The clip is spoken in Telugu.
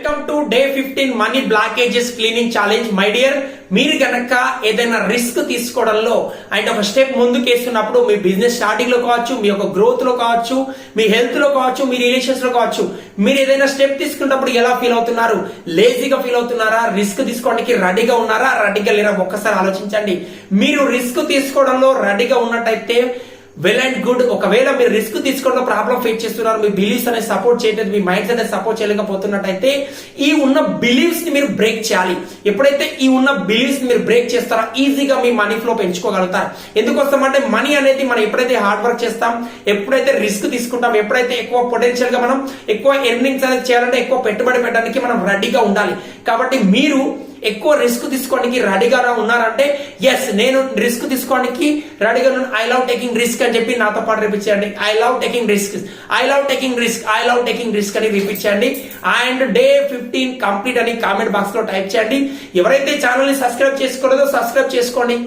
Welcome to day 15 money blockages cleaning challenge. My dear, మీరు గనక ఏదైనా రిస్క్ తీసుకోవడంలో అండ్ ఒక స్టెప్ ముందుకేస్తున్నప్పుడు మీ బిజినెస్ స్టార్టింగ్ లో కావచ్చు, మీ యొక్క గ్రోత్ లో కావచ్చు, మీ హెల్త్ లో కావచ్చు, మీ రిలేషన్స్ లో కావచ్చు, మీరు ఏదైనా స్టెప్ తీసుకున్నప్పుడు ఎలా ఫీల్ అవుతున్నారు? లేజీగా ఫీల్ అవుతున్నారా? రిస్క్ తీసుకోవడానికి రెడీగా ఉన్నారా? రెడీగా లేరా? ఒక్కసారి ఆలోచించండి. మీరు రిస్క్ తీసుకోవడంలో రెడీగా ఉన్నట్టయితే వెల్ అండ్ గుడ్. ఒకవేళ మీరు రిస్క్ తీసుకోవడంలో ప్రాబ్లం ఫేస్ చేస్తున్నారు, మీ బిలీఫ్స్ అనేది సపోర్ట్ చేయట్లేదు, మీ మైండ్ అనేది సపోర్ట్ చేయలేకపోతున్నట్టయితే ఈ ఉన్న బిలీఫ్స్ ని మీరు బ్రేక్ చేయాలి. ఎప్పుడైతే ఈ ఉన్న బిలీఫ్స్ ని మీరు బ్రేక్ చేస్తారో ఈజీగా మీ మనీ ఫ్లో పెంచుకోగలుగుతారు. ఎందుకోసం అంటే మనీ అనేది మనం ఎప్పుడైతే హార్డ్ వర్క్ చేస్తాం, ఎప్పుడైతే రిస్క్ తీసుకుంటాం, ఎప్పుడైతే ఎక్కువ పొటెన్షియల్ గా మనం ఎక్కువ ఎర్నింగ్స్ అనేది చేయాలంటే ఎక్కువ పెట్టుబడి పెట్టడానికి మనం రెడీగా ఉండాలి. కాబట్టి మీరు ఎక్కువ రిస్క్ తీసుకోవడానికి రెడీగా ఉన్నారంటే ఎస్, నేను రిస్క్ తీసుకోవడానికి రెడీగా ఉన్నాను, ఐ లవ్ టేకింగ్ రిస్క్ అని చెప్పి నాతో పాటు రిపీట్ చేయండి. I love taking risk, I love taking risk, I love taking risk అని రిపీట్ చేయండి. అండ్ డే 15 కంప్లీట్ అని కామెంట్ బాక్స్ లో టైప్ చేయండి. ఎవరైతే ఛానల్ ని సబ్స్క్రైబ్ చేసుకోలేదో సబ్స్క్రైబ్ చేసుకోండి.